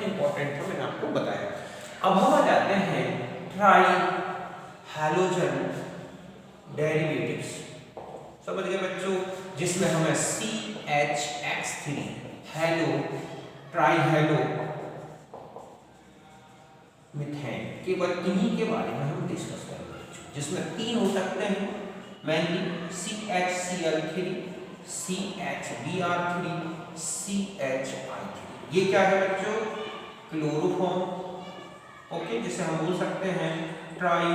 Important था, मैंने आपको बताया। अब हम आ जाते हैं ट्राई हैलोजन डेरिवेटिव्स, समझ गए बच्चों, जिसमें हमें CH3 hello try hello methane, केवल इन्हीं के बारे में हम डिस्कस करेंगे, जिसमें 3 हो सकते हैं मेनली CHCl3, CHBr3, CHI3। ये क्या है बच्चों? क्लोरोफॉर्म, ओके, जिसे हम बोल सकते हैं ट्राई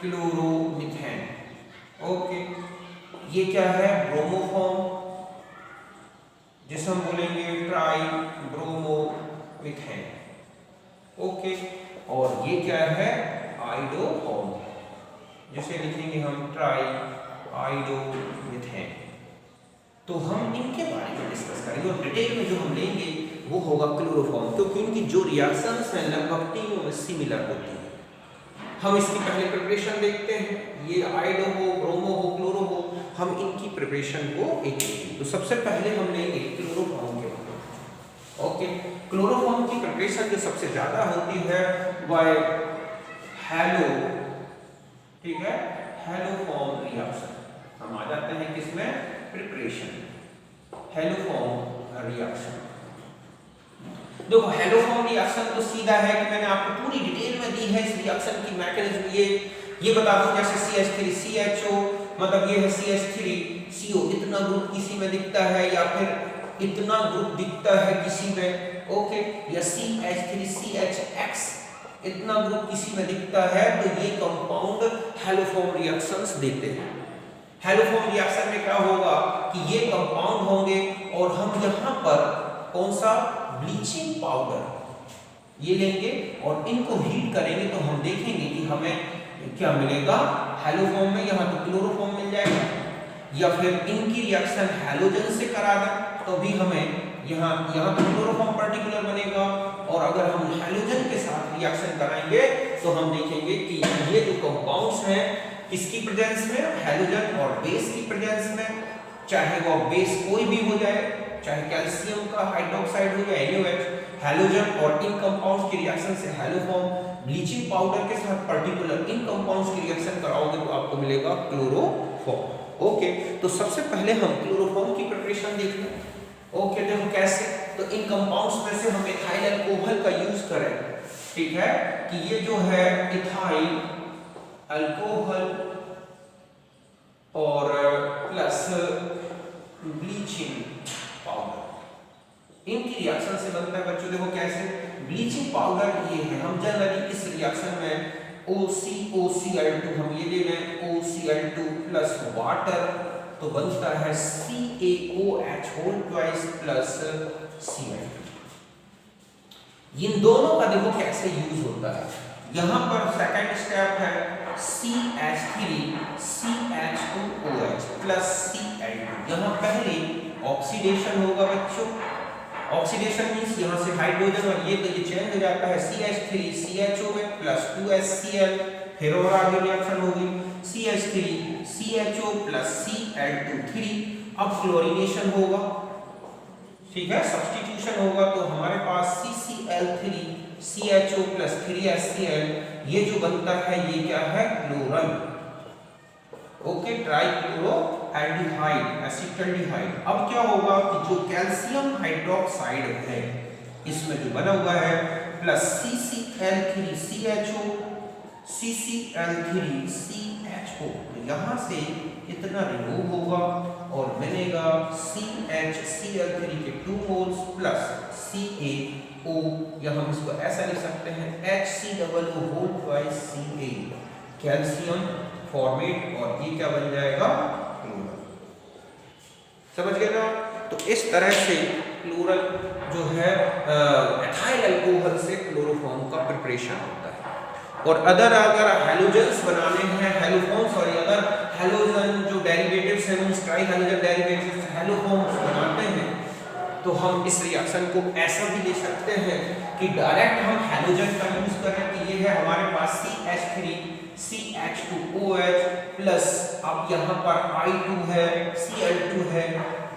क्लोरोमीथेन। ओके, ये क्या है? ब्रोमोफॉर्म, जिसे हम बोलेंगे ट्राई ब्रोमोमीथेन। ओके, और ये क्या है? आइडोफॉर्म, जिसे लिखेंगे हम ट्राई आइडोमीथेन। तो हम इनके बारे में डिस्कस करेंगे और डिटेल में जो हम लेंगे वो होगा क्लोरोफॉर्म, क्योंकि इनकी जो रिएक्शंस हैं लगभग तीनों में सिमिलर होती है। हम इसकी पहले प्रिपरेशन देखते हैं, ये आइडो हो, ब्रोमो हो, क्लोरो हो, हम इनकी प्रिपरेशन को एक लेंगे। तो सबसे पहले हम लेंगे क्लोरोफॉर्म के बारे में। ओके, क्लोरोफॉर्म की प्रिपरेशन जो सबसे ज्यादा होती है वह हेलो, ठीक है, हेलोफॉर्म रिएक्शन। हम आ जाते हैं किसमें? Preparation, haloform reaction. देखो हेलोफॉर्म रिएक्शन तो सीधा है कि मैंने आपको पूरी डिटेल में दी है इस रिएक्शन की मैकेनिज्म। ये बता दूं, जैसे CH3CHO, मतलब ये है CH3CO, इतना ग्रुप किसी में दिखता है या फिर इतना ग्रुप दिखता है किसी में, ओके, या CH3CHX, इतना ग्रुप किसी में दिखता है, तो ये कंपाउंड हेलोफॉर्म रिएक्शंस देते हैं। हेलोफॉर्म रिएक्शन में क्या होगा कि ये कंपाउंड होंगे और हम यहाँ पर कौन सा ब्लीचिंग पाउडर ये लेंगे और इनको हीट करेंगे, तो हम देखेंगे कि हमें क्या मिलेगा हेलोफॉर्म में, यहाँ तो क्लोरोफॉर्म मिल जाएगा, या फिर इनकी रिएक्शन हेलोजन से करा दें तो भी हमें यहाँ तो क्लोरोफॉर्म पर्टिकुलर बनेगा, और अगर हम हेलोजन के साथ रिएक्शन कराएंगे तो हम देखेंगे कि ये जो कंपाउंड्स हैं किसकी प्रेजेंस में? हेलोजन और बेस की प्रेजेंस में, चाहे वो बेस कोई भी हो जाए, चाहे कैल्शियम का हाइड्रोक्साइड हो या NaOH, हेलोजन और इन कंपाउंड्स की रिएक्शन से हेलोफॉर्म, ब्लीचिंग पाउडर के साथ पर्टिकुलर इन कंपाउंड्स की रिएक्शन कराओगे तो आपको मिलेगा क्लोरोफॉर्म। ओके, तो सबसे पहले हम क्लोरोफॉर्म की प्रिपरेशन देखते हैं। ओके, देखो कैसे, तो इन कंपाउंड्स में से हम इथाइल अल्कोहल का यूज करें, ठीक है, कि ये जो है इथाइल अल्कोहल और प्लस ब्लीचिंग पाउडर, इनकी रिएक्शन से बनता है बच्चों। देखो कैसे, ब्लीचिंग पाउडर ये है, हम जनरली इस रिएक्शन में OCOCl2 हम ये ले लें, OCl2 प्लस वाटर, तो बनता है CaOH whole twice plus Cl2। इन दोनों का देखो कैसे यूज होता है। यहाँ पर सेकंड स्टेप है CH3 CH2OH प्लस Cl2। यहाँ पहले ऑक्सीडेशन होगा बच्चों, ऑक्सीडेशन मींस यहाँ से हाइड्रोजन और ये चेंज हो जाता है CH3 CHO में प्लस 2HCl, फिर और आगे रिएक्शन होगी CH3 CHO प्लस Cl2 3। अब क्लोरीनेशन होगा, ठीक है, सब्स्टिट्यूशन होगा, तो हमारे पास CCl3 CHO प्लस 3HCl, ये जो बनता है ये क्या है? Chloral. Okay, try chloro aldehyde, acetaldehyde. अब क्या होगा कि जो कैल्शियम हाइड्रोक्साइड है इसमें जो बना हुआ है plus CCl3 CHO CCl3 CHO, तो यहाँ से इतना रिमूव होगा और मिलेगा CHCl3 के 2 मोल्स प्लस CaO, या हम इसको ऐसा लिख सकते हैं HCOO whole twice Ca, calcium formate, और ये क्या बन जाएगा? क्लोरल। समझ गए ना? तो इस तरह से क्लोरल जो है एथाइल अल्कोहल से क्लोरोफॉर्म का प्रिपरेशन होता है। और अगर हेलोजन्स बनाने हैं, अगर हेलोजन जो डेरिवेटिव्स हैं, ट्राई हेलोजन डेरिवेटिव्स हेलोफॉर्म्स बनाते हैं, तो हम इस रिएक्शन को ऐसा भी ले सकते हैं कि डायरेक्ट हम हेलोजन का यूज करें, कि ये है हमारे पास CH3 CH2OH प्लस, अब यहाँ पर I2 है, Cl2 है,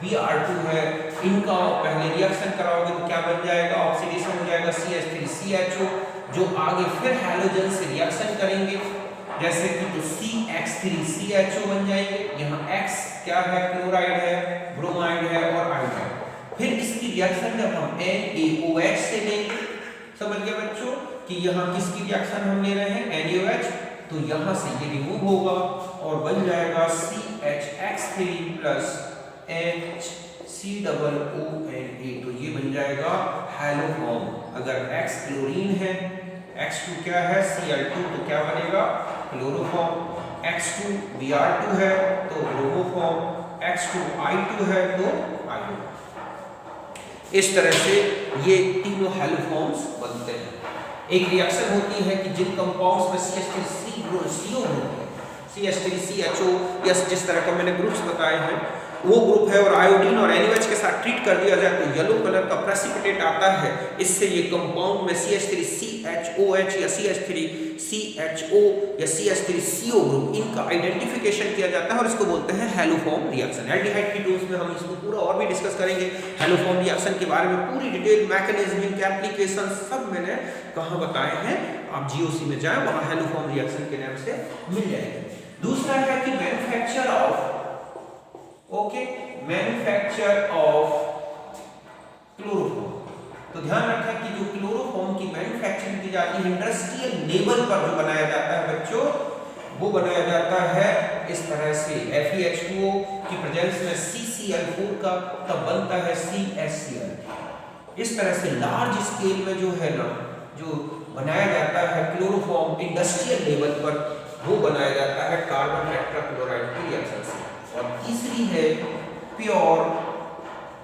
Br2 है, इनका पहले रिएक्शन कराओगे तो क्या बन जाएगा? ऑक्सीडेशन हो जाएगा, जाएगा CH3CHO, जो आगे फिर हैलोजन से रिएक्शन करेंगे जैसे कि तो CH3CHO बन जाएंगे। यहाँ X क्या है, क्लोराइड है, ब्रोमाइड है और आयोडाइड। फिर इसकी रिएक्शन जब हम NaOH से लेंगे, समझ गए बच्चों कि यहाँ किसकी रिएक्शन हम ले रहे हैं, NaOH, तो यहाँ से ये रिमूव होगा और बन जाएगा CHX3 प्लस HCOONA, तो ये बन जाएगा हैलोफॉर्म। अगर X क्लोरीन है, X2 क्या है, Cl2, तो क्या बनेगा, क्लोरोफॉर्म। X2 Br2 है तो ब्रोमोफॉर्म, X2I2 है तो आयोडो। इस तरह से ये तीनों हैलोफॉर्म्स बनते हैं। एक रिएक्शन होती है कि जिन कंपाउंड्स में CH3CO ग्रुप है, CH3CHO या जिस तरह का मैंने ग्रुप्स बताए हैं वो ग्रुप है, और आयोडीन और NaOH के साथ ट्रीट कर दिया जाए तो येलो कलर का प्रेसिपिटेट आता है। इससे ये कंपाउंड में CH3CHOH या CH3CHO या CH3CO ग्रुप, इनका आइडेंटिफिकेशन किया जाता है और इसको बोलते हैं हैलोफॉर्म रिएक्शन। एल्डिहाइड कीटोन्स में हम इसको पूरा और भी डिस्कस करेंगे। हैलोफॉर्म रिएक्शन के बारे में पूरी डिटेल, मैकेनिज्म, इनके एप्लीकेशन सब मैंने कहाँ बताए हैं, आप GOC में जाएं, वहाँ हैलोफॉर्म रिएक्शन के नाम से मिल जाएंगे। दूसरा है कि manufacture of manufacture of chloroform. तो ध्यान रखें कि जो क्लोरोफॉर्म की मैन्युफैक्चरिंग की जाती है इंडस्ट्रियल लेवल पर जो बनाया जाता है बच्चों, वो बनाया जाता है इस तरह से FeH2O की प्रेजेंस में CCl4 का, तब बनता है CHCl। इस तरह से लार्ज स्केल में जो है ना, जो बनाया जाता है क्लोरोफॉर्म इंडस्ट्रियल लेवल पर, वो बनाया जाता है कार्बन टेट्राक्लोराइड की रिएक्शन से। और तीसरी है प्योर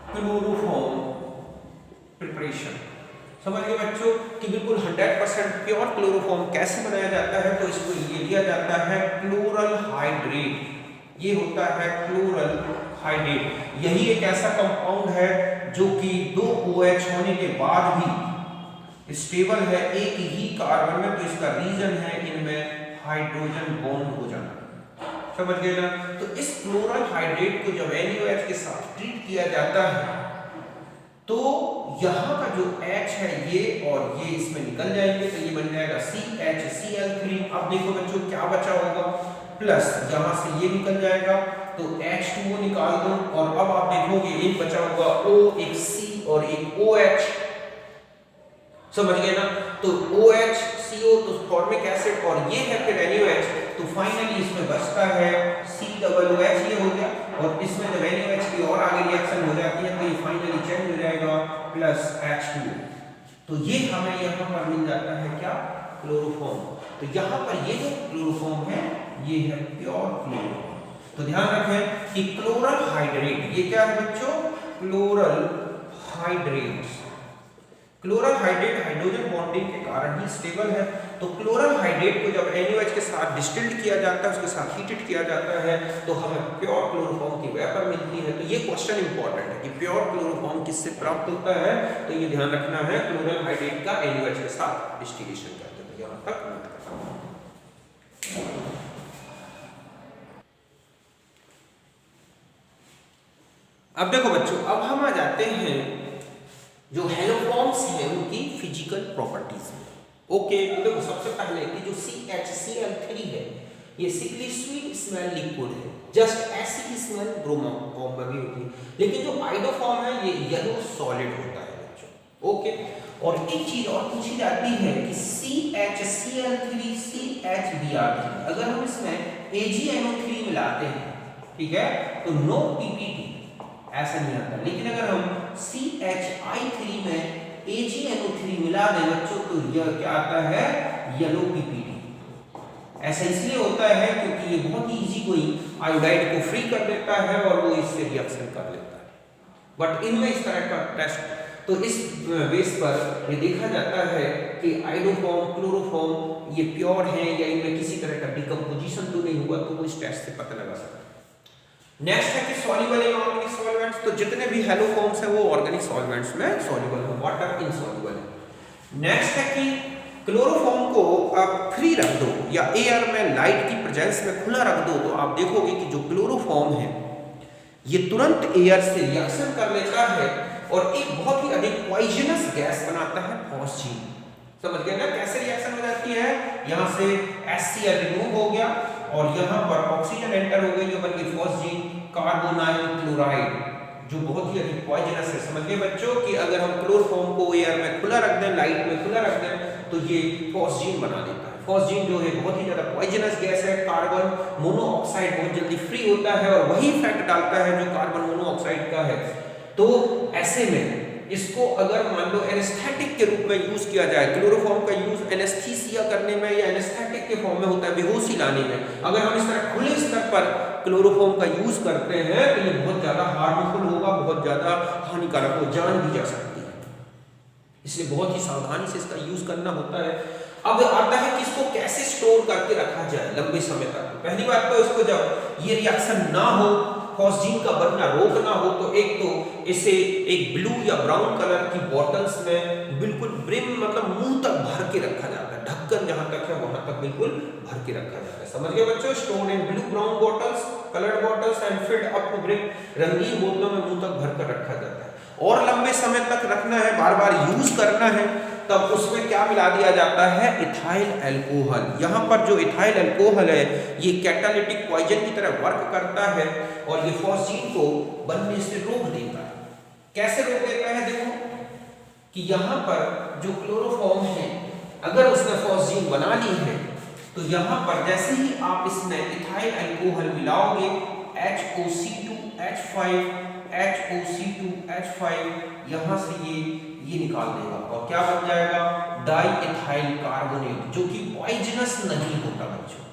क्लोरोफॉर्म प्रिपरेशन। समझ गए बच्चों कि बिल्कुल 100% प्योर क्लोरोफॉर्म कैसे बनाया जाता है, तो इसको ये लिया जाता है क्लोरल हाइड्रेट। ये होता है क्लोरल हाइड्रेट। यही एक ऐसा कंपाउंड है जो कि 2 OH होने के बाद भी स्टेबल है एक ही कार्बन में, तो इसका रीजन है इनमें हाइड्रोजन बॉन्ड हो जाना। समझ गए ना। तो इस क्लोरल हाइड्रेट को जब NaOH के साथ ट्रीट किया जाता है तो यहाँ का जो H है ये और ये इसमें निकल जाएंगे, तो ये बन जाएगा CHCl3। अब देखो बच्चों क्या बचा होगा, प्लस यहाँ से ये निकल जाएगा तो H2O निकाल दो, और अब आप देखोगे एक बचा होगा O, एक C और एक OH। समझ गए ना। तो OH CO तो फॉर्मिक एसिड, और ये है फिर NaOH, तो फाइनली इसमें बचता है COOH, ये हो गया। और इसमें जब NaOH की और आगे रिएक्शन हो जाती है तो ये फाइनली चेंज हो जाएगा प्लस H2O। तो ये हमें यहाँ पर मिल जाता है क्या, क्लोरोफॉर्म। तो यहाँ पर ये जो क्लोरोफॉर्म है ये है प्योर क्लोरोफॉर्म। तो ध्यान रखें कि क्लोरल हाइड्रेट, ये क्या है बच्चों, chloral hydrate. Chloral hydrate hydrogen bonding के कारण ही स्टेबल है। तो क्लोरल हाइड्रेट को जब NaOH के साथ डिस्टिल्ड किया जाता है, उसके साथ हीटेड किया जाता है, तो हमें प्योर क्लोरोफॉर्म की वेपर मिलती है। तो ये क्वेश्चन इंपॉर्टेंट है कि प्योर क्लोरोफॉर्म किससे प्राप्त होता है, तो ये ध्यान रखना है क्लोरल हाइड्रेट का NaOH के साथ डिस्टिलेशन करते हैं। यहाँ तक अब देखो बच्चों, अब हम आ जाते हैं जो हैलोफॉर्म्स हैं उनकी फिजिकल प्रॉपर्टीज में। ओके, तो देखो सबसे पहले कि जो CHCl3 है ये सिकली स्वीट स्मेल लिक्विड है, जस्ट ऐसी ही स्मेल ब्रोमोफॉर्म में भी होती है, लेकिन जो आइडोफॉर्म है ये येलो सॉलिड होता है बच्चों। ओके, और एक चीज और पूछी जाती है कि CHCl3 CHBr3, अगर हम इसमें AgNO3 मिलाते हैं, ठीक है, तो नो PPT ऐसा नहीं आता। लेकिन अगर हम CHI3 में AgNO3 मिला दें बच्चों तो यह क्या आता है, येलो PPT। ऐसा इसलिए होता है क्योंकि ये बहुत ही इजी गोइंग आयोडाइड को फ्री कर देता है और वो इससे रिएक्शन कर लेता है। बट इनमें इस तरह का टेस्ट, तो इस बेस पर ये देखा जाता है कि आइडोफॉर्म, क्लोरोफॉर्म ये प्योर है या इनमें किसी तरह का डिकम्पोजिशन तो नहीं हुआ, तो वो इस टेस्ट से पता लगा सकता है। नेक्स्ट है कि सॉल्युबल इन ऑर्गेनिक सॉल्वेंट्स। तो जितने भी हैलोफॉर्म्स हैं वो ऑर्गेनिक सॉल्वेंट्स में सॉल्युबल है, वाटर इनसॉल्युबल है। नेक्स्ट है कि क्लोरोफॉर्म को आप फ्री रख दो या एयर में लाइट की प्रेजेंस में खुला रख दो, तो आप देखोगे कि जो क्लोरोफॉर्म है ये तुरंत एयर से रिएक्शन कर लेता है और एक बहुत ही अधिक पॉइजनस गैस बनाता है फॉस्जीन। समझ गए ना कैसे रिएक्शन हो जाती है? यहाँ से HCl रिमूव हो गया और यहाँ पर ऑक्सीजन एंटर हो गई जो बन गई फॉस्जीन कार्बोनाइल क्लोराइड, जो बहुत ही अधिक पॉइजनस है। समझ गए बच्चों कि अगर हम क्लोरोफॉर्म को एयर में खुला रख दें, लाइट में खुला रख दें, तो ये फॉस्जीन बना देता है। फॉस्जीन जो है बहुत ही ज्यादा पॉइजनस गैस है। कार्बन मोनोऑक्साइड बहुत जल्दी फ्री होता है और वही इफेक्ट डालता है जो कार्बन मोनोऑक्साइड का है। तो ऐसे में इसको अगर मान लो एनेस्थेटिक के रूप में यूज किया जाए, क्लोरोफॉर्म का यूज एनेस्थीसिया करने में या एनेस्थेटिक के फॉर्म में होता है, बेहोशी लाने में, अगर हम इस तरह खुले स्तर पर क्लोरोफॉर्म का यूज करते हैं तो ये बहुत ज्यादा हार्मफुल होगा, बहुत ज्यादा हानिकारक हो, जान भी जा सकती है। इसलिए बहुत ही सावधानी से इसका यूज करना होता है। अब आता है कि इसको कैसे स्टोर करके रखा जाए लंबे समय तक। पहली बात तो इसको जब ये रिएक्शन ना हो, फॉस्जीन का बनना रोकना हो, तो एक तो इसे एक ब्लू या ब्राउन कलर की बॉटल्स में बिल्कुल ब्रिम मतलब मुंह तक भर के रखा जाता है, ढक्कन जहां तक है वहां तक बिल्कुल भर के रखा जाता है। समझ गए बच्चों? Store in blue brown bottles, coloured bottles and filled up to brim, रंगीन बोतलों में मुंह तक भर कर रखा जाता है। और लंबे समय तक रखना है, बार बार यूज करना है, तब उसमें क्या मिला दिया जाता है? Ethyl alcohol. यहाँ पर जो इथाइल अल्कोहल है ये कैटालिटिक पॉइजन की तरह वर्क करता है और ये फॉस्जीन को बनने से रोक देता है। कैसे रोक देता है? देखो कि यहाँ पर जो क्लोरोफॉर्म है, अगर उसने फॉस्जीन बना ली है तो यहाँ पर जैसे ही आप इसमें इथाइल अल्कोहल मिलाओगे, HOC2H5 HOC2H5 यहाँ से ये निकाल देगा और क्या बन जाएगा? डाइइथाइल कार्बोनेट, जो कि पॉइजनस नहीं होता बच्चों।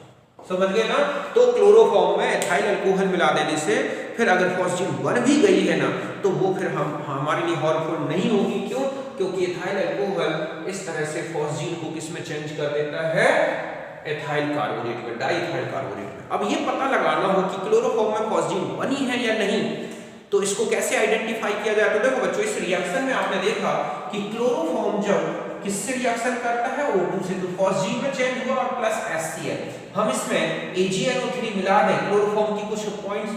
समझ गए ना? तो क्लोरोफॉर्म में इथाइल अल्कोहल मिला देने से फिर अगर फॉस्जीन बन भी गई है ना तो वो फिर हमारे लिए हार्मफुल नहीं होगी। क्यों? क्योंकि इथाइल अल्कोहल इस तरह से फॉस्जीन को किसमें चेंज कर देता है? एथाइल कार्बोनेट में, डाइइथाइल कार्बोनेट में। अब ये पता लगाना हो कि क्लोरोफॉर्म में फॉस्जीन बनी है या नहीं, तो इसको कैसे आइडेंटिफाई किया जाए? तो देखो बच्चों, इस रिएक्शन में आपने देखा कि क्लोरोफॉर्म जब किससे रिएक्शन करता है? O2 से, तो फॉस्जीन में चेंज हुआ और प्लस HCl। हम इसमें AgNO3 मिला दें, क्लोरोफॉर्म की कुछ पॉइंट्स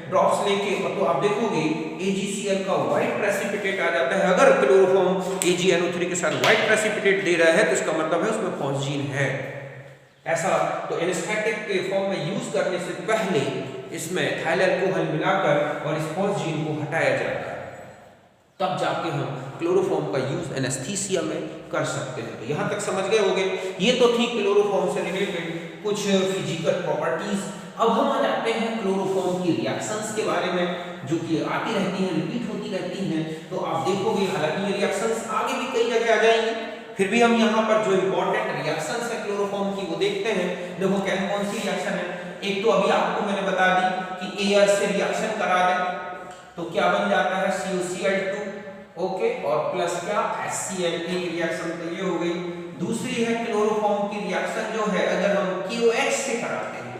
ड्रॉप्स लेके, तो आप देखोगे AgCl का व्हाइट प्रेसिपिटेट आ जाता है। अगर क्लोरोफॉर्म AgNO3 के साथ व्हाइट प्रेसिपिटेट दे रहा है तो इसका मतलब है उसमें फॉस्जीन है। ऐसा तो एनेस्थेटिक के फॉर्म में यूज करने से पहले इसमें इथाइल अल्कोहल मिलाकर और इस फॉस्जीन को हटाया जाता है, तब जाके हम क्लोरोफॉर्म का यूज एनेस्थीसिया में कर सकते हैं। तो यहाँ तक समझ गए होंगे। ये तो थी क्लोरोफॉर्म से रिलेटेड कुछ फिजिकल प्रॉपर्टीज। अब हम आ जाते हैं क्लोरोफॉर्म की रिएक्शंस के बारे में, जो कि आती रहती हैं, रिपीट होती रहती हैं। तो आप देखोगे हालांकि ये रिएक्शंस आगे भी कई जगह आ जाएंगी, फिर भी हम यहाँ पर जो इंपॉर्टेंट रिएक्शंस है क्लोरोफॉर्म की वो देखते हैं। देखो कौन सी रिएक्शन है? एक तो अभी आपको मैंने बता दी कि एयर से रिएक्शन करा दें तो क्या बन जाता है? CuCl2, ओके, और प्लस क्या? HCl की रिएक्शन तो ये हो गई। दूसरी है क्लोरोफॉर्म की रिएक्शन जो है अगर हम KOH से कराते हैं,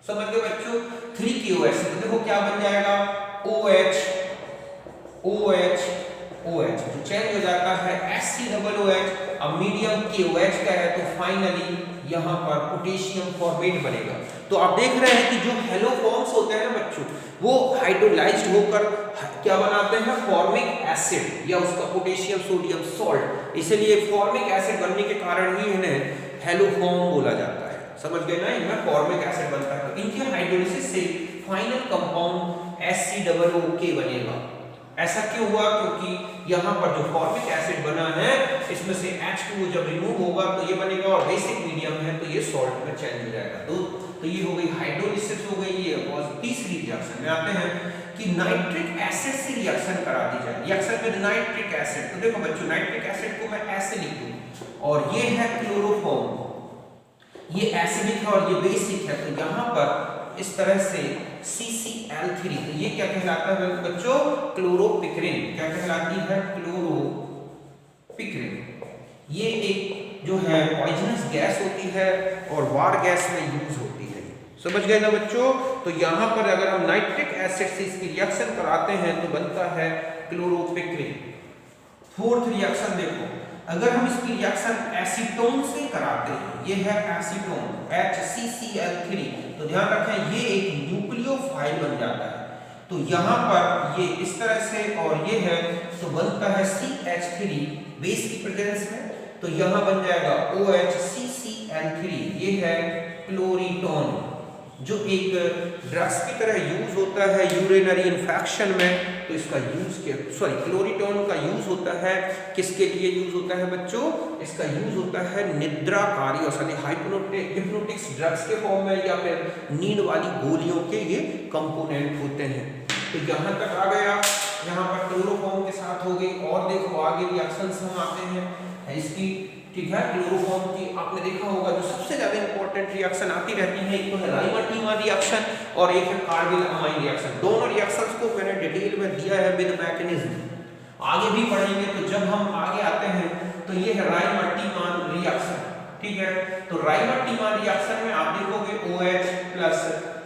समझ गए बच्चों, 3KOH, तो देखो क्या बन जाएगा? OH OH OH, तो चेंज हो जाता है HCOOH। अब मीडियम KOH का है तो फाइनली यहाँ पर पोटेशियम फॉर्मेट बनेगा। तो आप देख रहे हैं कि जो हेलोफॉर्म्स होते हैं ना बच्चों, वो हाइड्रोलाइज्ड होकर क्या बनाते हैं? फॉर्मिक एसिड या उसका पोटेशियम सोडियम सॉल्ट। इसलिए फॉर्मिक एसिड बनने के कारण ही इन्हें हेलोफॉर्म बोला जाता है। समझ गए ना? इनमें फॉर्मिक एसिड बनता है, तो इनके हाइड्रोलिसिस से फाइनल कंपाउंड HCOOK बनेगा। ऐसा क्यों हुआ? क्योंकि यहाँ पर जो फॉर्मिक एसिड बना है इसमें से H2O जब रिमूव होगा तो ये बनेगा और बेसिक मीडियम है तो ये सॉल्ट में चेंज हो जाएगा। तो ये हो गई हाइड्रोलिसिस हो गई। ये और तीसरी रिएक्शन में आते हैं कि नाइट्रिक एसिड से रिएक्शन करा दी जाए। रिएक्शन विद नाइट्रिक एसिड, तो देखो बच्चों नाइट्रिक एसिड को मैं ऐसे लिख दूं और ये है क्लोरोफॉर्म, ये एसिडिक है और ये बेसिक है, तो यहाँ पर इस तरह से CCl3, तो ये क्या कहलाता है बच्चों? क्लोरोपिक्रिन। क्या कहलाती है? क्लोरोपिक्रिन। ये एक जो है पॉइजनस गैस होती है और वार गैस में यूज होती है। समझ गए ना बच्चों? तो यहाँ पर अगर हम नाइट्रिक एसिड से इसकी रिएक्शन कराते हैं तो बनता है क्लोरोपिक्रिन। फोर्थ रिएक्शन देखो, अगर हम इसकी रिएक्शन एसीटोन से कराते हैं, ये है एसीटोन HCCl3, तो ध्यान रखें ये एक न्यूक्लियोफाइल बन जाता है। तो यहाँ पर ये इस तरह से और ये है तो बनता है CH3 बेस की प्रेजेंस में, तो यहाँ बन जाएगा OHCCl3। ये है क्लोरीटोन जो एक ड्रग्स की तरह यूज होता है यूरिनरी इन्फेक्शन में। तो इसका यूज क्लोरीटोन का यूज होता है किसके लिए यूज होता है बच्चों? इसका यूज होता है निद्राकारी और हिप्नोटिक्स ड्रग्स के फॉर्म में या फिर नींद वाली गोलियों के ये कंपोनेंट होते हैं। तो यहाँ तक आ गया, यहाँ पर क्लोरोफॉर्म के साथ हो गई। और देखो आगे रिएक्शंस हम आते हैं इसकी, ठीक है। क्लोरोफॉर्म की आपने देखा होगा जो सबसे ज्यादा इंपॉर्टेंट रिएक्शन आती रहती है, एक तो है राइमर-टीमा रिएक्शन और एक है कार्बिल अमाइन रिएक्शन। दोनों रिएक्शंस को मैंने डिटेल में दिया है विद मैकेनिज्म, आगे भी पढ़ेंगे। तो जब हम आगे आते हैं तो ये है राइमर-टीमा रिएक्शन, ठीक है। तो राइमर-टीमा रिएक्शन में आप देखोगे OH plus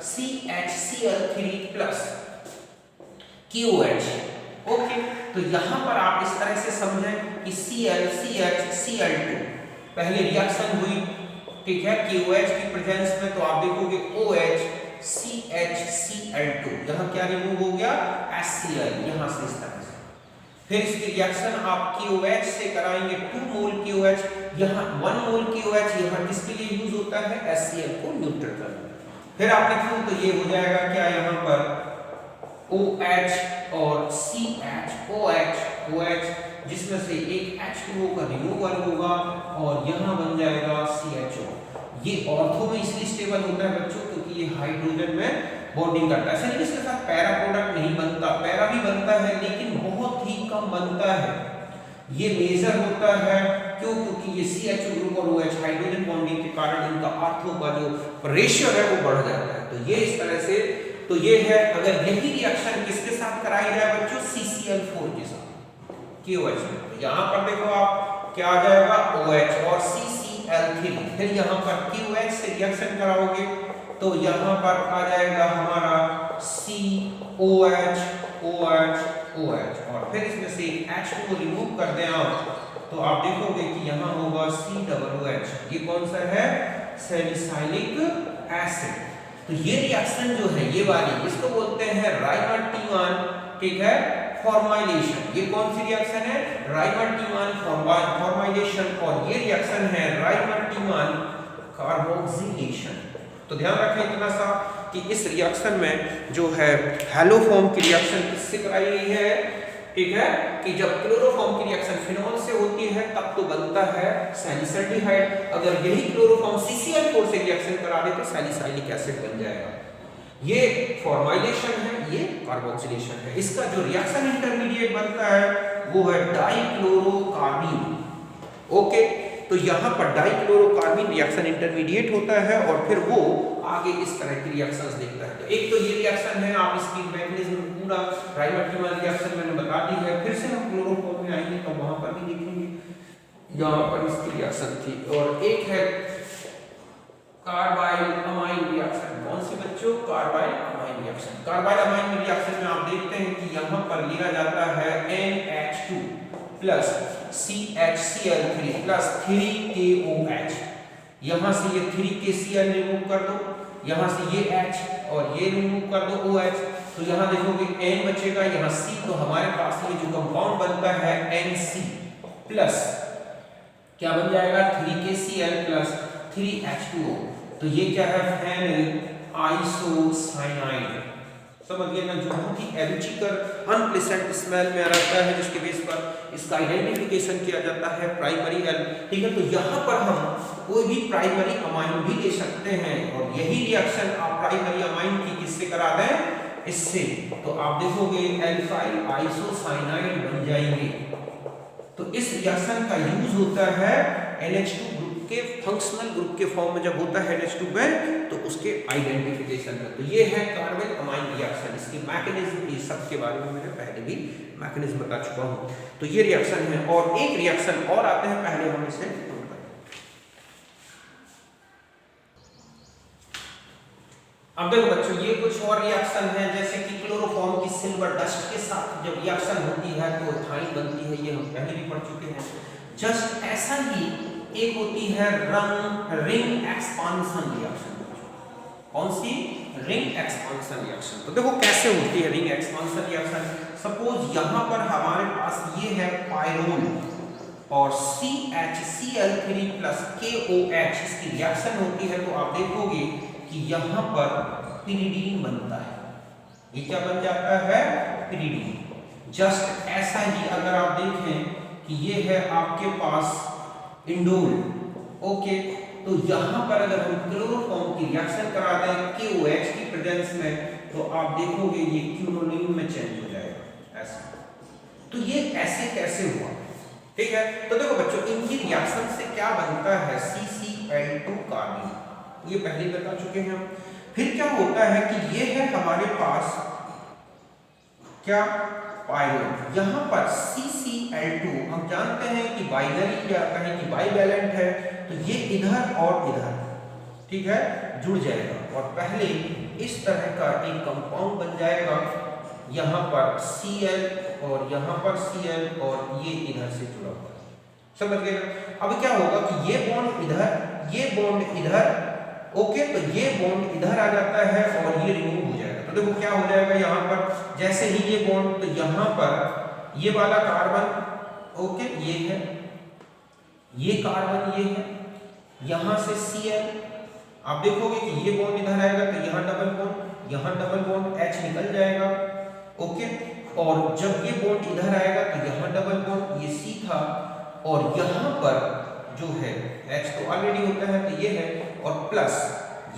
CHCl3 KOH। Okay, तो यहाँ पर आप इस तरह से समझें कि ClCHCl2 पहले रिएक्शन हुई, ठीक है, KOH की प्रेजेंस में। तो आप देखोगे OH CHCl2, यहाँ क्या रिमूव हो गया? HCl, यहाँ से इस तरह से। फिर इसकी रिएक्शन आप KOH से कराएंगे 2 मोल KOH, यहाँ 1 मोल KOH, यहाँ किसके लिए यूज होता है? HCl को न्यूट्रल करने। फिर आप देखो तो ये हो जाएगा क्या यहाँ पर OH और CHOH, जिसमें से एक H2O का रिमूवल होगा और यहाँ बन जाएगा CHO। ये ऑर्थो में इसलिए स्टेबल होता है बच्चों क्योंकि ये हाइड्रोजन में बॉन्डिंग करता है। ऐसा नहीं इसके साथ पैरा प्रोडक्ट नहीं बनता, पैरा भी बनता है लेकिन बहुत ही कम बनता है। ये मेजर होता है क्यों? क्योंकि ये CHO ग्रुप और OH हाइड्रोजन बॉन्डिंग के कारण इनका ऑर्थो का जो रेशियो है वो बढ़ जाता है। तो ये इस तरह से, तो ये है। अगर यही रिएक्शन किसके साथ कराई जाए बच्चों? CCl4 के साथ, KOH में। तो यहाँ पर देखो आप क्या आ जाएगा? OH और CCl3। फिर यहाँ पर KOH से रिएक्शन कराओगे तो यहाँ पर आ जाएगा हमारा COH, OH, OH और फिर इसमें से H2 रिमूव कर दें आप तो आप देखोगे कि यहाँ होगा COOH। ये कौन सा है? Salicylic acid. तो ये रिएक्शन जो है ये वाली, इसको बोलते हैं राइमर-टीमान, ठीक है, फॉर्माइलेशन। ये कौन सी रिएक्शन है? राइमर-टीमान फॉर्माइलेशन। और ये रिएक्शन है राइमर-टीमान कार्बोक्सिलेशन। तो ध्यान रखें इतना सा कि इस रिएक्शन में जो है हैलोफॉर्म की रिएक्शन किससे कराई गई है? ठीक है, कि जब क्लोरोफॉर्म की रिएक्शन फिनॉल से होती है तब तो बनता है सैलिसल्डिहाइड। अगर यही क्लोरोफॉर्म CCl4 से रिएक्शन करा दे तो सैलिसाइलिक एसिड बन जाएगा। ये फॉर्माइलेशन है, ये कार्बोक्सिलेशन है। इसका जो रिएक्शन इंटरमीडिएट बनता है वो है डाइक्लोरोकार्बीन। ओके, तो यहाँ पर डाइक्लोरोकार्बीन रिएक्शन इंटरमीडिएट होता है और फिर वो आगे इस तरह की रिएक्शंस देखता है। तो एक तो ये रिएक्शन है, आप इसकी मैकेनिज्म पूरा राइमर-टीमान रिएक्शन मैंने बता दी है। फिर से हम क्लोरोफॉर्म में आएंगे तो वहां पर भी देखेंगे, यहाँ पर इसकी रिएक्शन थी। और एक है कार्बाइल अमाइन रिएक्शन। कौन सी बच्चों? Carbyl amine reaction. Carbyl amine reaction में आप देखते हैं कि यहाँ पर लिया जाता है NH2 plus CHCl3 plus 3KOH। यहाँ से ये 3KCl रिमूव कर दो, यहाँ से ये H और ये रिमूव कर दो OH, तो यहाँ देखोगे N बचेगा, यहाँ C। तो हमारे पास ये जो कंपाउंड बनता है NC प्लस क्या बन जाएगा? 3KCl plus 3H2O। तो ये क्या है? Phenyl isocyanide. समझ गए ना? जो बहुत ही एलर्जिकर अनप्लेसेंट स्मेल में रहता है, जिसके बेस पर इसका आइडेंटिफिकेशन किया जाता है प्राइमरी एल। ठीक है, तो यहाँ पर हम कोई भी प्राइमरी अमाइन भी ले सकते हैं और यही रिएक्शन आप प्राइमरी अमाइन की किससे करा दें? इससे। तो आप देखोगे एल्काइल आइसोसाइनाइड बन जाएंगे। तो इस रिएक्शन का यूज होता है NH2 ग्रुप के फंक्शनल ग्रुप के फॉर्म में जब होता है NH2 में तो उसके आइडेंटिफिकेशन में। तो ये है कार्बन अमाइन रिएक्शन। इसकी मैकेनिज्म ये सब के बारे में मैंने पहले भी मैकेनिज्म बता चुका हूँ। तो ये रिएक्शन है और एक रिएक्शन और आते हैं, पहले हम इसे अब देखो बच्चों, ये कुछ और रिएक्शन है जैसे कि क्लोरोफॉर्म की सिल्वर डस्ट के साथ जब रिएक्शन होती है तो इथाइन बनती है। ये हम पहले भी पढ़ चुके हैं। जस्ट ऐसा ही एक होती है रिंग एक्सपांशन रिएक्शन। कौन सी? Ring expansion reaction. तो देखो कैसे होती है रिंग एक्सपांशन रिएक्शन। सपोज यहां पर हमारे पास ये है पायरोल और CHCl3 प्लस KOH इसकी रिएक्शन होती है, तो आप देखोगे कि यहां पर पिरिडीन बनता है। ये क्या बन जाता है? पिरिडीन। जस्ट ऐसा ही अगर आप देखें कि ये है आपके पास इंडोल, ओके, तो यहां पर अगर हम क्लोरोफॉर्म की रिएक्शन करा दें KOH की प्रेजेंस में, तो आप देखोगे ये क्यूनोनिन में चेंज हो जाएगा ऐसा। तो ये ऐसे कैसे हुआ? ठीक है, तो देखो बच्चों इनकी रिएक्शन से क्या बनता है? CCl2 कार्बन, ये पहले बता चुके हैं हम। फिर क्या होता है कि ये है हमारे पास क्या? पायरोल। यहां पर CCl2 हम जानते हैं कि बाइनरी या कहें कि बाइवैलेंट है, तो ये इधर और इधर, ठीक है, जुड़ जाएगा और पहले इस तरह का एक कंपाउंड बन जाएगा। यहां पर Cl और यहां पर Cl और ये इधर से जुड़ा हुआ है, समझ गए ना? अब क्या होगा कि ये बॉन्ड इधर, ये बॉन्ड इधर, ओके, तो ये बॉन्ड इधर आ जाता है और ये रिमूव हो जाएगा। तो देखो क्या हो जाएगा यहाँ पर, जैसे ही ये बॉन्ड, तो यहाँ पर ये वाला कार्बन, ओके, ये है, ये कार्बन ये है, यहाँ से Cl, आप देखोगे कि ये बॉन्ड इधर आएगा तो यहाँ डबल बॉन्ड, यहाँ डबल बॉन्ड, H निकल जाएगा, ओके, और जब ये बॉन्ड इधर आएगा तो यहाँ डबल बॉन्ड, ये C था, और यहाँ पर जो है H तो ऑलरेडी होता है तो ये है, और प्लस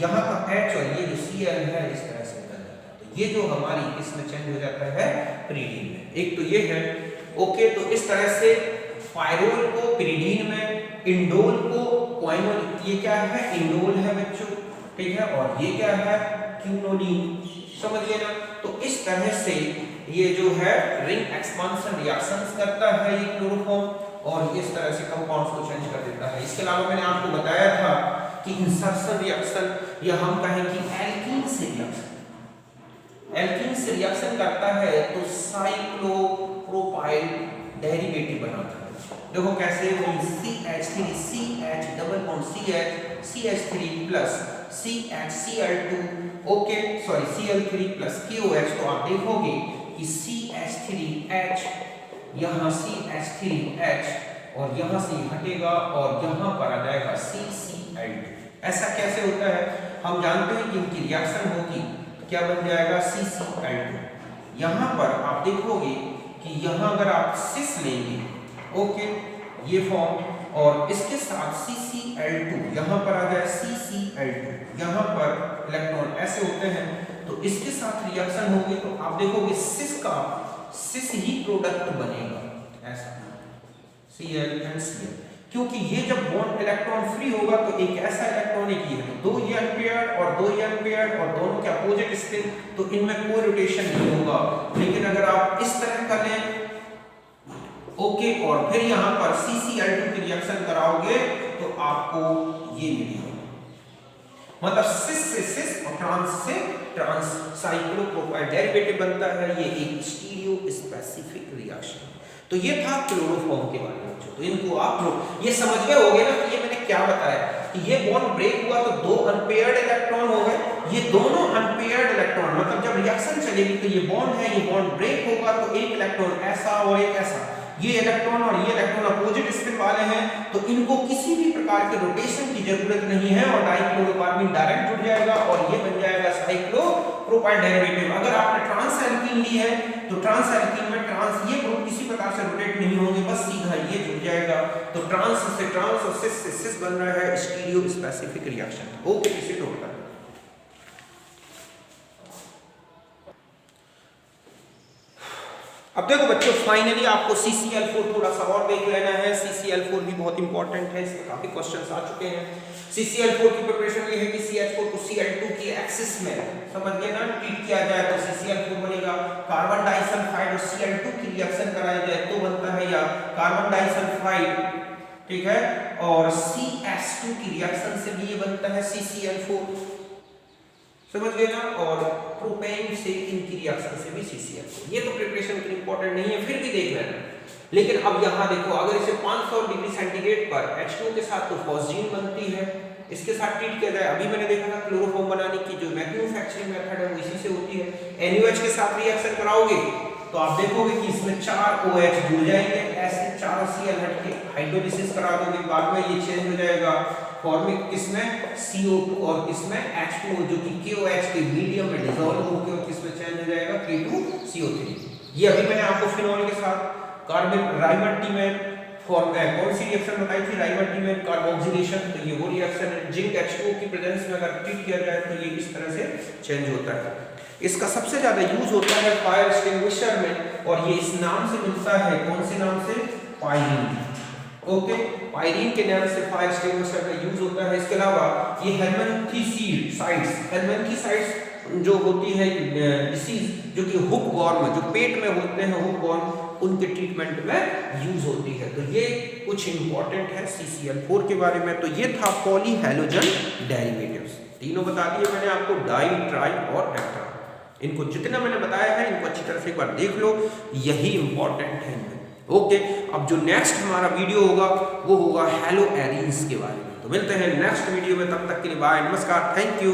यहाँ का H और ये जो Cl है इस तरह से निकल जाता है। तो ये जो हमारी इसमें चेंज हो जाता है पिरिडीन में। एक तो ये है, ओके, तो इस तरह से पायरोल को पिरिडीन में, इंडोल को क्वाइनोल, ये क्या है? इंडोल है बच्चों, ठीक है, और ये क्या है? क्यूनोनिन, समझ गए ना? तो इस तरह से ये जो है रिंग एक्सपांशन रिएक्शंस करता है ये क्लोरोफॉर्म, और इस तरह से कंपाउंड्स को चेंज कर देता है। इसके अलावा मैंने आपको बताया था कि इंसर्शन रिएक्शन, या हम कहें कि एल्कीन से रिएक्शन, एल्कीन से रिएक्शन करता है तो साइक्लोप्रोपाइल डेरिवेटिव बनाता है। देखो कैसे? CH3 CH double bond CH CH3 plus CHCl2, okay, sorry Cl3 plus KOH, तो आप देखोगे कि CH3H, यहाँ CH3H, और यहाँ से हटेगा और यहाँ पर आ जाएगा CCl2। ऐसा कैसे होता है? हम जानते हैं कि इनकी रिएक्शन होगी, क्या बन जाएगा? CCl2। यहाँ पर आप देखोगे कि यहाँ अगर आप सिस लेंगे, ओके, ये फॉर्म, और इसके साथ CCl2, यहाँ पर आ जाए CCl2, यहाँ पर इलेक्ट्रॉन ऐसे होते हैं, तो इसके साथ रिएक्शन होगी तो आप देखोगे सिस ही प्रोडक्ट बनेगा ऐसा, Cl and Cl, क्योंकि ये जब बॉन्ड इलेक्ट्रॉन फ्री होगा तो एक ऐसा इलेक्ट्रॉन एक ही है, तो 2 n पेयर और 2 n पेयर और दोनों के अपोजिट स्पिन, तो इनमें कोई रोटेशन नहीं होगा। लेकिन अगर आप इस तरह कर लें, ओके, और फिर यहाँ पर CCl2 की रिएक्शन कराओगे तो आपको ये मिलेगा, मतलब सिस से सिस और ट्रांस से ट्रांस, साइक्लोप्रोपाइल डेरिवेटिव बनता है। ये एक स्टीरियो स्पेसिफिक रिएक्शन। तो ये था क्लोरोफॉर्म के बारे में। तो इनको आप लोग ये समझ गए होंगे ना कि ये मैंने क्या बताया कि ये बॉन्ड ब्रेक हुआ तो 2 अनपेयर्ड इलेक्ट्रॉन हो गए। ये दोनों अनपेयर्ड इलेक्ट्रॉन, मतलब जब रिएक्शन चलेगी तो ये बॉन्ड है, ये बॉन्ड ब्रेक होगा तो एक इलेक्ट्रॉन ऐसा और एक ऐसा, ये इलेक्ट्रॉन और ये इलेक्ट्रॉन अपोजिट स्पिन वाले हैं, तो इनको किसी भी प्रकार के रोटेशन की जरूरत नहीं है और डाइक्लोरोकार्बन डायरेक्ट जुड़ जाएगा और ये बन जाएगा साइक्लोप्रोपाइल डेरिवेटिव। अगर आपने ट्रांस एल्कीन ली है तो ट्रांस एल्कीन में ट्रांस ये ग्रुप किसी प्रकार से रोटेट नहीं होंगे, बस सीधा ये जुड़ जाएगा। तो ट्रांस से ट्रांस और सिस से सिस बन रहा है स्टीरियो स्पेसिफिक रिएक्शन। ओके, इसे नोट कर। अब देखो बच्चों, फाइनली आपको CCl4 थोड़ा सा और देख लेना है। CCl4 भी बहुत इंपॉर्टेंट है, इसमें काफी क्वेश्चंस आ चुके हैं। CCl4 की प्रिपरेशन ये है कि CH4 को Cl2 की एक्सिस में, समझ गए ना, ट्रीट किया जाए तो CCl4 बनेगा। कार्बन डाइसल्फाइड और Cl2 की रिएक्शन कराई जाए तो बनता है या कार्बन डाइसल्फाइड, ठीक है, और CH2 की रिएक्शन से भी ये बनता है CCl4, समझ गए ना, और प्रोपेन से इनकी रिएक्शन से भी CCl4। ये तो प्रिपरेशन इतनी इंपॉर्टेंट नहीं है, फिर भी देख लेना। लेकिन अब यहाँ देखो, अगर इसे 500 डिग्री सेंटीग्रेड पर H2 के साथ तो फॉस्जीन बनती है, इसके साथ ट्रीट किया जाए, अभी मैंने देखा था क्लोरोफॉर्म बनाने की जो मैन्युफैक्चरिंग मेथड है वो इसी से होती है। NaOH के साथ रिएक्शन कराओगे तो आप देखोगे कि इसमें 4 OH जुड़ जाएंगे, ऐसे 4 Cl हट के हाइड्रोलिसिस करा दोगे, बाद में ये चेंज हो जाएगा फॉर्मिंग किसमें CO2 और किसमें H2O, जो कि KOH के मीडियम में डिसॉल्व होकर और किसमें चेंज हो जाएगा K2CO3। ये अभी मैंने आपको फिनॉल के साथ कार्बन राइमल्टीमेन फॉर्म कौन सी रिएक्शन बताई थी, राइमल्टीमेन कार्बोक्सिलेशन, तो ये वो रिएक्शन है। जिंक H2O की प्रेजेंस में अगर ट्रीट किया जाए तो ये इस तरह से चेंज होता है। इसका सबसे ज्यादा यूज होता है फायर एक्सटिंग्विशर में, और ये इस नाम से मिलता है, कौन से नाम से, पायरीन। ओके, पायरीन के नाम से फायर एक्सटिंग्विशर का यूज होता है। इसके अलावा ये हेलमिंथीसाइड्स जो होती है डिसीज, जो कि हुक वॉर्म, जो पेट में होते हैं हुक वॉर्म, उनके ट्रीटमेंट में यूज होती है। तो ये कुछ इंपॉर्टेंट है CCl4 के बारे में। तो ये था पॉलीहैलोजन डेरिवेटिव्स, तीनों बता दिए मैंने आपको, डाई, ट्राई और टेट्रा। इनको जितना मैंने बताया है इनको अच्छी तरह से एक बार देख लो, यही इंपॉर्टेंट है इनमें। ओके, अब जो नेक्स्ट हमारा वीडियो होगा वो होगा हैलो एरीन्स के बारे में। तो मिलते हैं नेक्स्ट वीडियो में, तब तक के लिए बाय, नमस्कार, थैंक यू।